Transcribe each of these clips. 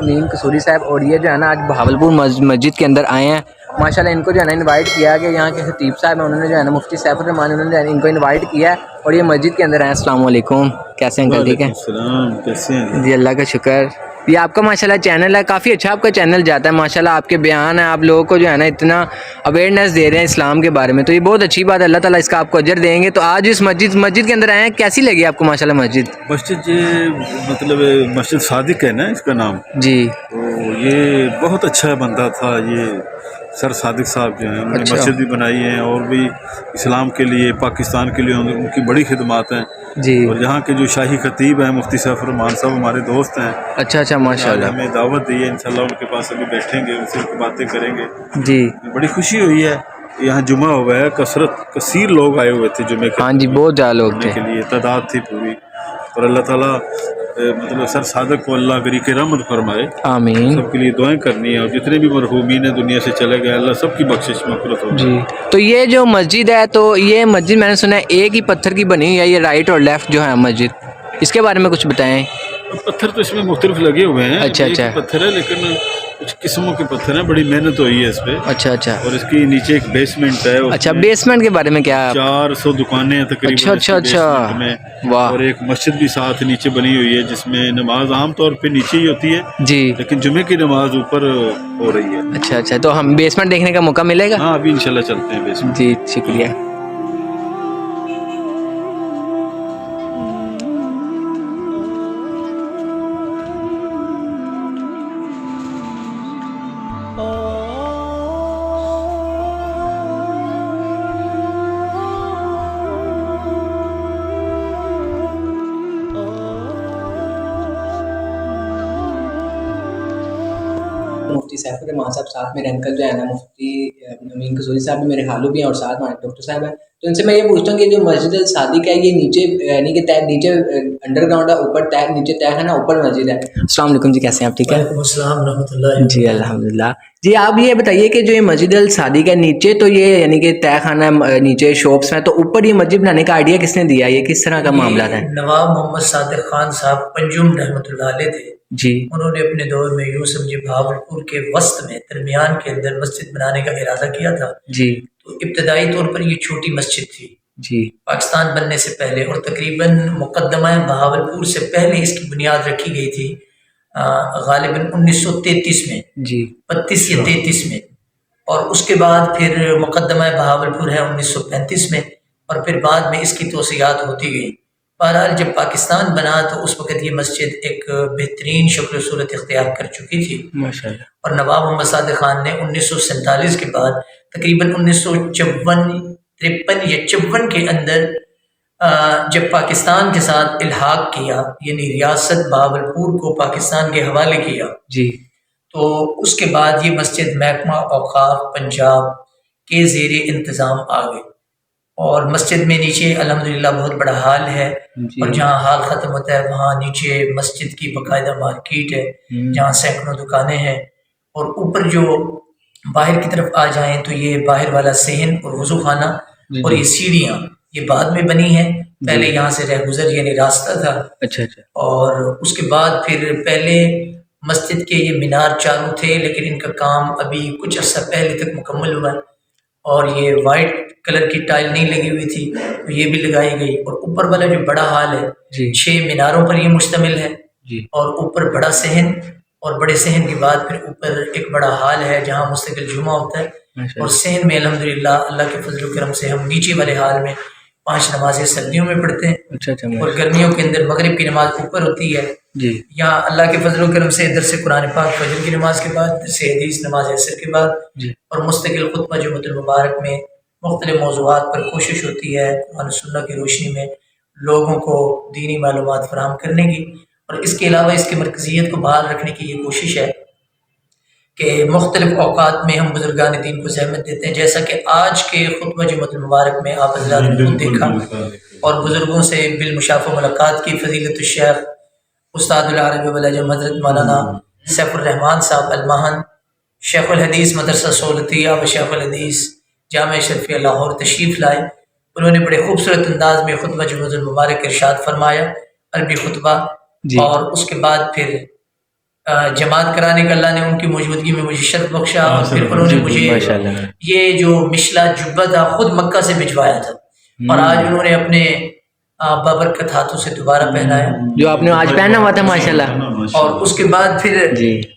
امین قصوری صاحب، اور یہ جو ہے نا آج بہاولپور مسجد کے اندر آئے ہیں ماشاءاللہ. ان کو جو ہے نا انوائٹ کیا کہ یہاں کے خطیب صاحب ہیں، انہوں نے جو ہے نا مفتی سیف الرحمان، انہوں نے جو ہے ان کو انوائٹ کیا ہے اور یہ مسجد کے اندر آئے ہیں. السلام علیکم، کیسے ہیں انکل؟ ٹھیک ہے السلام، کیسے ہیں جی، اللہ کا شکر. یہ آپ کا ماشاءاللہ چینل ہے، کافی اچھا آپ کا چینل جاتا ہے ماشاءاللہ. آپ کے بیان ہیں، آپ لوگوں کو جو ہے نا اتنا اویئرنیس دے رہے ہیں اسلام کے بارے میں، تو یہ بہت اچھی بات ہے. اللہ تعالیٰ اس کا آپ کو اجر دیں گے. تو آج اس مسجد کے اندر آئے ہیں، کیسی لگی آپ کو ماشاءاللہ مسجد؟ مسجد یہ مطلب مسجد صادق ہے نا اس کا نام. جی تو یہ بہت اچھا بندہ تھا، یہ سر صادق صاحب جو ہیں، انہوں نے اچھا مسجد بھی بنائی ہے اور بھی اسلام کے لیے، پاکستان کے لیے ان کی بڑی خدمات ہیں. جی اور یہاں کے جو شاہی خطیب ہیں مفتی سیف الرحمان صاحب، ہمارے دوست ہیں. اچھا آج ماشاءاللہ. ہمیں دعوت دی ہے، انشاءاللہ ان کے پاس ابھی بیٹھیں گے، ان سے باتیں کریں گے. جی بڑی خوشی ہوئی ہے. یہاں جمعہ ہوا ہے، کثیر لوگ آئے ہوئے تھے جمعے کے ہاں جی، بہت زیادہ لوگ پڑھنے تھے. کے لیے، تعداد تھی پوری. اور اللہ تعالیٰ مطلب سر صادق کو اللہ غریق رحمت فرمائے. آمین. سب کے لیے دعائیں کرنی ہے، اور جتنے بھی مرحومین دنیا سے چلے گئے اللہ سب کی بخشش مغفرت ہو. جی، تو یہ جو مسجد ہے، تو یہ مسجد میں نے سنا ہے ایک ہی پتھر کی بنی ہوئی ہے، یہ رائٹ اور لیفٹ جو ہے مسجد، اس کے بارے میں کچھ بتائیں. پتھر تو اس میں مختلف لگے ہوئے ہیں، اچھا ایک اچھا ہی پتھر ہے لیکن کچھ قسموں کے پتھر ہیں. بڑی محنت ہوئی ہے اس پہ. اچھا اچھا اور اس کی نیچے ایک بیسمنٹ ہے، اس اچھا. میں بیسمنٹ کے بارے میں کیا؟ 400 دکانیں ہیں اچھا تقریباً اس اچھا کی اچھا، بیسمنٹ میں. واہ. اور ایک مسجد بھی ساتھ نیچے بنی ہوئی ہے، جس میں نماز عام طور پہ نیچے ہی ہوتی ہے، جی لیکن جمعے کی نماز اوپر ہو رہی ہے. اچھا اچھا، تو ہم بیسمنٹ دیکھنے کا موقع ملے گا؟ ہاں ابھی انشاءاللہ چلتے ہیں بیسمنٹ. جی شکریہ. مفتی سیف الرحمان صاحب ساتھ میرے انکل جو ہے نا مفتی امین قصوری صاحب بھی میرے خالو بھی ہیں، اور ساتھ ہمارے ڈاکٹر صاحب ہیں. تو ان سے میں یہ پوچھتا ہوں کہ جو مسجد الصادق ہے یہ نیچے یعنی کہ نیچے انڈر گراؤنڈ ہے، اوپر نیچے طے ہے نا، اوپر مسجد ہے. السلام علیکم جی، کیسے ہیں آپ؟ ٹھیک ہے. وعلیکم السلام ورحمۃ اللہ. جی الحمدللہ. جی آپ یہ بتائیے کہ جو یہ مسجد الصادق ہے نیچے تو یہ یعنی کہ طے خانہ ہے، نیچے شاپس ہیں، تو اوپر یہ مسجد بنانے کا آئیڈیا کس نے دیا؟ یہ کس طرح کا معاملات ہے؟ نواب محمد صادق خان صاحب پنجم رحمۃ اللہ علیہ تھے. جی انہوں نے اپنے دور میں یوں سمجھے بہاولپور کے وسط میں درمیان کے اندر مسجد بنانے کا ارادہ کیا تھا. جی تو ابتدائی طور پر یہ چھوٹی مسجد تھی جی پاکستان بننے سے پہلے، اور تقریباً مقدمہ بہاولپور سے پہلے اس کی بنیاد رکھی گئی تھی، غالباً 1933 میں، جی 32 یا 33 میں. اور اس کے بعد پھر مقدمہ بہاولپور ہے 1935 میں، اور پھر بعد میں اس کی توسیعات ہوتی گئی. بہرحال جب پاکستان بنا تو اس وقت یہ مسجد ایک بہترین شکل و صورت اختیار کر چکی تھی. ماشاءاللہ. اور نواب محمد صادق خان نے 1947 کے بعد تقریباً 1953 یا 54 کے اندر جب پاکستان کے ساتھ الحاق کیا، یعنی ریاست بہاولپور کو پاکستان کے حوالے کیا، جی تو اس کے بعد یہ مسجد محکمہ اوقاف پنجاب کے زیر انتظام آ گئی. اور مسجد میں نیچے الحمدللہ بہت بڑا ہال ہے، جی اور جہاں ہال ختم ہوتا ہے وہاں نیچے مسجد کی باقاعدہ مارکیٹ ہے جہاں سینکڑوں دکانیں ہیں. اور اوپر جو باہر کی طرف آ جائیں تو یہ باہر والا صحن اور وضو خانہ، اور یہ سیڑھیاں یہ بعد میں بنی ہیں، پہلے یہاں سے رہ گزر یعنی راستہ تھا. اچھا اچھا. اور اس کے بعد پھر پہلے مسجد کے یہ مینار چاروں تھے، لیکن ان کا کام ابھی کچھ عرصہ پہلے تک مکمل ہوا ہے. اور یہ وائٹ کلر کی ٹائل نہیں لگی ہوئی تھی تو یہ بھی لگائی گئی. اور اوپر والا جو بڑا ہال ہے، جی 6 میناروں پر یہ مشتمل ہے. جی اور اوپر بڑا صحن، اور بڑے صحن کے بعد پھر اوپر ایک بڑا ہال ہے جہاں مستقل جمعہ ہوتا ہے. اور صحن میں الحمدللہ اللہ کے فضل و کرم سے ہم نیچے والے ہال میں 5 نمازیں سردیوں میں پڑھتے ہیں. اچھا اچھا. اور گرمیوں کے اندر مغرب کی نماز اوپر ہوتی ہے. جی یہاں اللہ کے فضل و کرم سے درس قرآن پاک فجر کی نماز کے بعد، درس حدیث نماز عصر کے بعد، جی اور مستقل خطبہ جمعۃ المبارک میں مختلف موضوعات پر کوشش ہوتی ہے قرآن سنت کی روشنی میں لوگوں کو دینی معلومات فراہم کرنے کی. اور اس کے علاوہ اس کی مرکزیت کو بحال رکھنے کی یہ کوشش ہے کہ مختلف اوقات میں ہم بزرگان دین کو زحمت دیتے ہیں، جیسا کہ آج کے خطبہ جمعۃ المبارک میں آپ حضرات نے خود دیکھا، اور بزرگوں سے بالمشافہ ملاقات کی. فضیلت الشیخ استاد العربی والعجم حضرت مولانا سیف الرحمان صاحب الماہن، شیخ الحدیث مدرسہ سہولتیہ و شیخ الحدیث جامعہ شرفیہ لاہور تشریف لائے. انہوں نے بڑے خوبصورت انداز میں خطبہ جمعۃ المبارک ارشاد فرمایا، عربی خطبہ. جی اور اس کے بعد پھر جماعت کرانے کا اللہ نے ان کی موجودگی میں مجھے شرف بخشا، اور پھر انہوں نے مجھے یہ جو مشلا جبہ تھا خود مکہ سے بھجوایا تھا، اور آج انہوں نے اپنے بابرکت ہاتھوں سے دوبارہ پہنایا، جو آپ نے آج پہنا ہوا تھا ماشاءاللہ. اور اس کے بعد پھر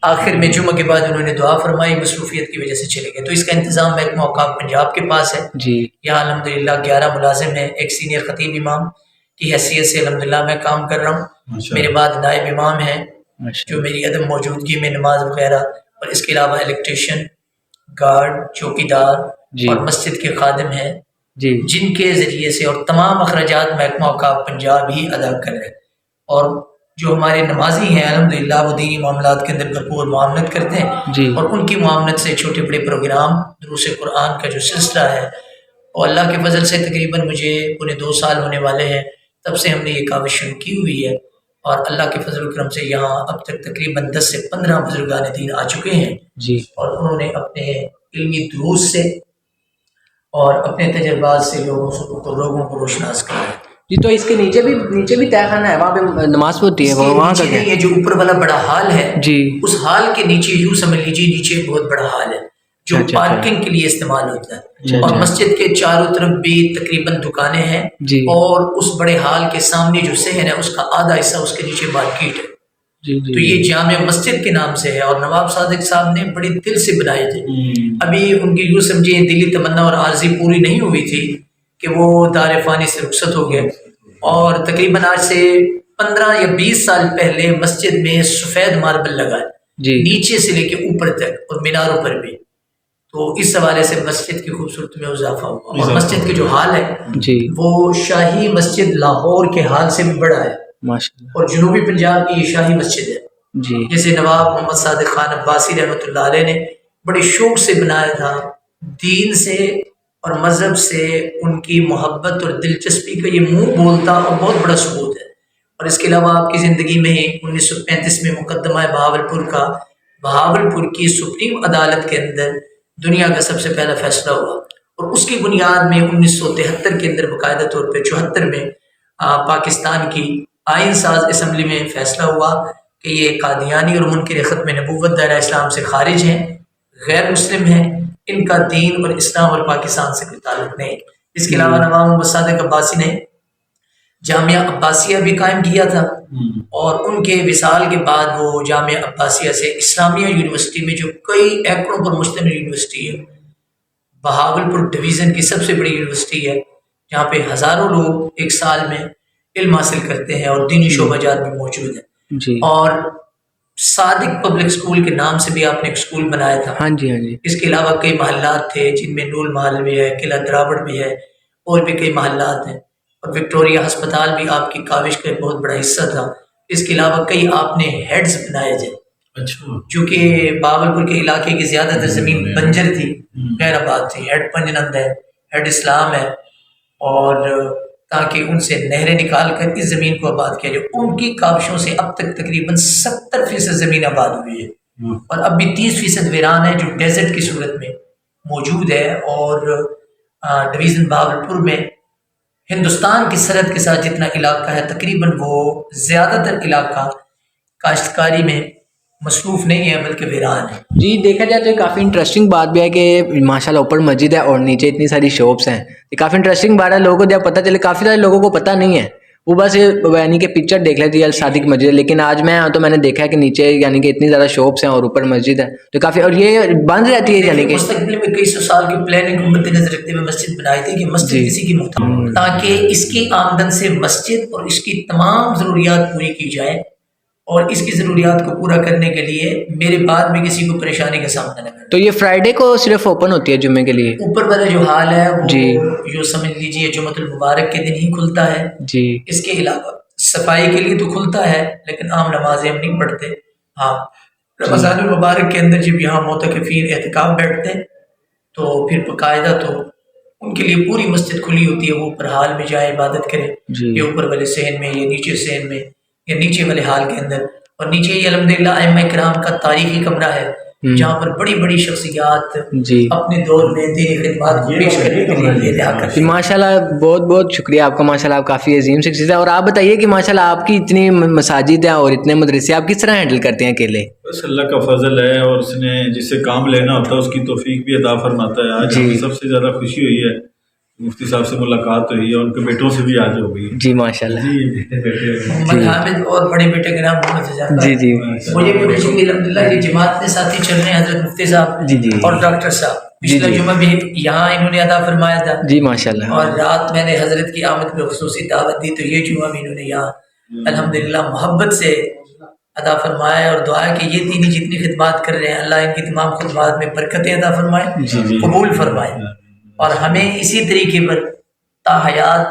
آخر میں جمعہ کے بعد انہوں نے دعا فرمائی، مصروفیت کی وجہ سے چلے گئے. تو اس کا انتظام محکمہ اوقاف پنجاب کے پاس ہے. یہاں الحمدللہ 11 ملازم ہیں. ایک سینئر خطیب امام کی حیثیت سے الحمدللہ میں کام کر رہا ہوں. میرے بعد نائب امام ہیں جو میری عدم موجودگی میں نماز وغیرہ، اور اس کے علاوہ الیکٹریشین، گارڈ، چوکیدار اور مسجد کے خادم ہیں جن کے ذریعے سے، اور تمام اخراجات محکمہ اوقاف پنجاب ہی ادا کر رہے ہیں. اور جو ہمارے نمازی ہیں الحمدللہ وہ دینی معاملات کے اندر بھرپور معاونت کرتے ہیں، اور ان کی معاونت سے چھوٹے بڑے پروگرام، دروس قرآن کا جو سلسلہ ہے، اور اللہ کے فضل سے تقریباً مجھے 2 سال ہونے والے ہیں تب سے ہم نے یہ کاوش شروع کی ہوئی ہے. اور اللہ کے فضل و کرم سے یہاں اب تک تقریباً 10 سے 15 بزرگان دین آ چکے ہیں، اور انہوں نے اپنے علمی دروس سے اور اپنے تجربات سے لوگوں کو روشناس کیا ہے. تو اس کے نیچے بھی تہہ خانہ ہے، وہاں پہ نماز ہوتی ہے؟ وہاں کا نہیں ہے، جو اوپر والا بڑا ہال ہے اس ہال کے نیچے یوں سمجھ لیجیے نیچے بہت بڑا ہال ہے جو پارکنگ کے لیے استعمال ہوتا ہے، اور مسجد کے چاروں طرف بھی تقریباً دکانیں ہیں، اور اس بڑے ہال کے سامنے جو صحن ہے اس کا آدھا حصہ اس کے نیچے مارکیٹ ہے. تو یہ جامع مسجد کے نام سے ہے، اور نواب صادق صاحب نے بڑے دل سے بنائے تھے. ابھی ان کی یوں سمجھیں دلی تمنا اور عارضی پوری نہیں ہوئی تھی کہ وہ دار فانی سے رخصت ہو گئے، اور تقریباً آج سے 15 یا 20 سال پہلے مسجد میں سفید ماربل لگا ہے، نیچے سے لے کے اوپر تک اور میناروں پر بھی. تو اس حوالے سے مسجد کی خوبصورتی میں اضافہ ہوا. اور مسجد کے جو حال ہے وہ شاہی مسجد لاہور کے حال سے بھی بڑا ہے، اور جنوبی پنجاب کی یہ شاہی مسجد ہے. جیسے نواب محمد صادق خان عباسی رحمۃ اللہ علیہ نے بڑے شوق سے بنایا تھا. دین سے اور مذہب سے ان کی محبت اور دلچسپی کا یہ منہ بولتا اور بہت بڑا ثبوت ہے. اور اس کے علاوہ آپ کی زندگی میں ہی 1935 میں مقدمہ بہاولپور کی سپریم عدالت کے اندر دنیا کا سب سے پہلا فیصلہ ہوا، اور اس کی بنیاد میں 1973 کے اندر باقاعدہ طور پہ 74 میں پاکستان کی آئین ساز اسمبلی میں فیصلہ ہوا کہ یہ قادیانی اور منکر ختم نبوت دائرہ اسلام سے خارج ہیں، غیر مسلم ہیں، ان کا دین اور اسلام اور پاکستان سے کوئی تعلق نہیں. اس کے علاوہ نواب محمد صادق عباسی نے جامعہ عباسیہ بھی قائم کیا تھا، اور ان کے وصال کے بعد وہ جامعہ عباسیہ سے اسلامیہ یونیورسٹی میں جو کئی ایکڑوں پر مشتمل یونیورسٹی ہے، بہاولپور ڈویژن کی سب سے بڑی یونیورسٹی ہے، جہاں پہ ہزاروں لوگ ایک سال میں علم حاصل کرتے ہیں، اور دینی شعبہ جات بھی موجود ہیں. اور صادق پبلک اسکول کے نام سے بھی آپ نے ایک اسکول بنایا تھا. اس کے علاوہ کئی محلات تھے جن میں نول محل بھی ہے، قلعہ دراوڑ بھی ہے، اور بھی کئی محلات ہیں. اور وکٹوریہ ہسپتال بھی آپ کی کاوش کا ایک بہت بڑا حصہ تھا. اس کے علاوہ کئی آپ نے ہیڈز بنائے تھے، چونکہ باولپور کے علاقے کی زیادہ تر زمین بنجر تھی، غیر آباد تھی. ہیڈ پنجنند ہے، ہیڈ اسلام ہے، اور تاکہ ان سے نہریں نکال کر اس زمین کو آباد کیا جائے. ان کی کاوشوں سے اب تک تقریباً 70% زمین آباد ہوئی ہے، اور اب بھی 30% ویران ہے جو ڈیزرٹ کی صورت میں موجود ہے. اور ڈویژن بہاولپور میں ہندوستان کی سرحد کے ساتھ جتنا علاقہ ہے تقریباً وہ زیادہ تر علاقہ کاشتکاری میں مصروف نہیں ہے بلکہ ویران ہے. دیکھا جائے تو کافی انٹرسٹنگ بات بھی ہے کہ ماشاءاللہ اوپر مسجد ہے اور نیچے اتنی ساری شاپس ہیں. یہ کافی انٹرسٹنگ بات ہے، لوگوں کو جب پتہ چلے، کافی سارے لوگوں کو پتہ نہیں ہے، وہ بس یعنی کہ پکچر دیکھ لیتی ہے صادق مسجد. لیکن آج میں تو میں نے دیکھا ہے کہ نیچے یعنی کہ اتنی زیادہ شاپس ہیں اور اوپر مسجد ہے، تو کافی، اور یہ بند رہتی ہے. یعنی کہ مستقبل میں کئی سو سال کی پلاننگ کو مد نظر رکھتے ہوئے مسجد بنائی تھی کہ مسجد کسی کی محتاج، تاکہ اس کی آمدن سے مسجد اور اس کی تمام ضروریات پوری کی جائے، اور اس کی ضروریات کو پورا کرنے کے لیے میرے بعد میں کسی کو پریشانی کا سامنا نہ کرنا. تو یہ فرائیڈے کو صرف اوپن ہوتی ہے جمعے کے لیے؟ اوپر والا جو حال ہے وہ جو سمجھ لیجیے جمعۃ المبارک کے دن ہی کھلتا ہے. اس کے علاوہ صفائی کے لیے تو کھلتا ہے لیکن عام نمازیں ہم نہیں پڑھتے. ہاں، رمضان المبارک کے اندر جب یہاں معتکفین اعتکاف بیٹھتے ہیں تو پھر باقاعدہ تو ان کے لیے پوری مسجد کھلی ہوتی ہے، وہ اوپر حال میں جائے عبادت کریں، یا اوپر والے صحن میں یا نیچے صحن میں یا نیچے والے حال کے اندر. اور نیچے ہی الحمدللہ ائمہ کرام کا تاریخی کمرہ ہے جہاں پر بڑی بڑی شخصیات جی اپنے دور میں دینی خدمات کو پیش کرنے کے لیے یہ رہا کرتے جی ماشاء اللہ، بہت بہت شکریہ آپ کا، ماشاء اللہ آپ کافی عظیم شخصیت ہے. اور آپ بتائیے کہ ماشاء اللہ آپ کی اتنی مساجد ہیں اور اتنے مدرسے آپ کس طرح ہینڈل کرتے ہیں اکیلے؟ بس اللہ کا فضل ہے، اور اس نے جسے کام لینا ہوتا ہے اس کی توفیق بھی عطا فرماتا ہے. آج ہمیں سب سے زیادہ خوشی ہوئی ہے، مفتی صاحب سے ملاقات ہوئی ہے، ان کے بیٹوں سے بھی آج ہو گئی. جی ماشاء اللہ. جی بیٹے محمد حامد اور بڑے بیٹے کا نام محمد حذیفہ. جی جی مجھے بھی خوشی ہوئی الحمدللہ یہ جماعت کے ساتھی چل رہے ہیں حضرت مفتی صاحب جی جی اور ڈاکٹر صاحب. جی پچھلا جی جمعہ بھی یہاں انہوں نے ادا فرمایا تھا جی ماشاء اللہ. اور رات میں نے حضرت کی آمد میں خصوصی دعوت دی، تو یہ جمعہ بھی انہوں نے یہاں الحمدللہ محبت سے ادا فرمایا ہے. اور دعا ہے کہ یہ دینی جتنی خدمات کر رہے ہیں اللہ ان کی تمام خدمات میں برکتیں عطا فرمائے، قبول فرمائے، اور ہمیں اسی طریقے پر تا حیات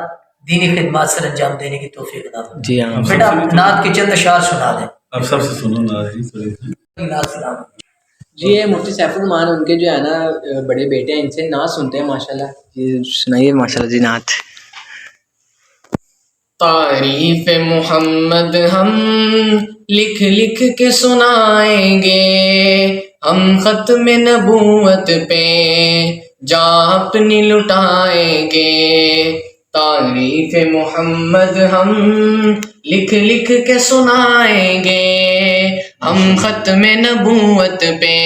دینی خدمات سر انجام دینے کی توفیق عطا فرمائے. جی ہاں بیٹا نعت کے چند اشعار سنا دیں. آپ سب سے سنو نا جی. نعت سنا دیں. جی یہ مفتی سیف الرحمان ان کے جو ہے نا بڑے بیٹے ہیں، ان سے نعت سنتے ہیں ماشاء اللہ. جی سنائیے ماشاء اللہ جی نعت. تعریف محمد ہم لکھ لکھ کے سنائیں گے، ہم ختم نبوت پہ جاں اپنی لٹائیں گے. تعریف محمد ہم لکھ لکھ کے سنائیں گے، ہم ختم نبوت پہ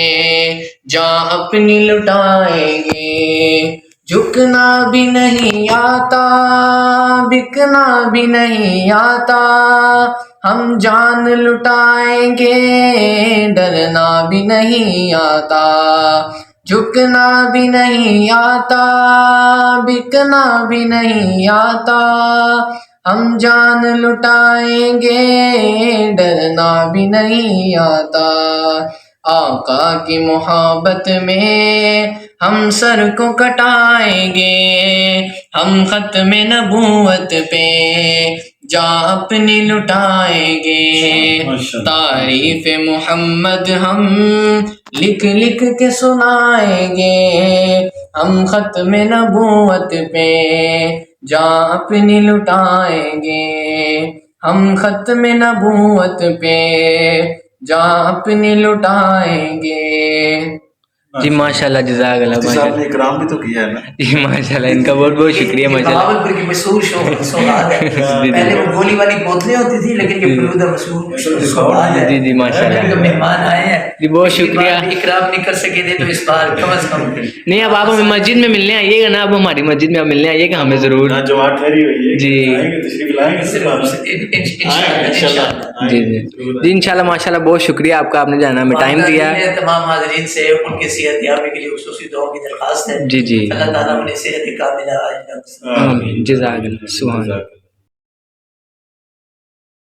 جاں اپنی لٹائیں گے. جھکنا بھی نہیں آتا، بکنا بھی نہیں آتا، ہم جان لٹائیں گے، ڈرنا بھی نہیں آتا. جھکنا بھی نہیں آتا، بکنا بھی نہیں آتا، ہم جان لٹائیں گے، ڈرنا بھی نہیں آتا. آقا کی محبت میں ہم سر کو کٹائیں گے، ہم ختم نبوت پہ جاں اپنی لٹائیں گے. تعریف محمد ہم لکھ لکھ کے سنائیں گے، ہم ختم نبوت پہ جاں اپنی لٹائیں گے، ہم ختم نبوت پہ جاں اپنی لٹائیں گے. جی ماشاء اللہ جزاک اللہ. مفتی صاحب نے اکرام بھی تو کیا ہے نا. جی ماشاء اللہ ان کا بہت بہت شکریہ ماشاء اللہ. بہاولپور کی مشہور سوغات ہے. پہلے وہ گولی والی بوتلیں ہوتی تھی، لیکن یہ فلودہ مشہور سوغات ہے. جی جی ماشاء اللہ. مہمان آئے ہیں جی بہت شکریہ. اکرام نہیں کر سکے تھے تو اس بار کم از کم نہیں اب آپ ہمیں مسجد میں ملنے آئیے گا نا، اب ہماری مسجد میں آپ ملنے آئیے گا ہمیں ضرور. جماعت ٹھہری ہوئی ہے، جی تشریف لائیں گے جی جی جی انشاءاللہ ماشاء اللہ. بہت شکریہ آپ کا، آپ نے جو ہے نا ہمیں ٹائم دیا. تمام حاضرین سے ان کی صحت یابی کے لیے خصوصی دعاؤں کی درخواست ہے. جی جی اللہ تعالیٰ انہیں صحت کاملہ عاجلہ. آمین. جزاک اللہ. سبحان اللہ.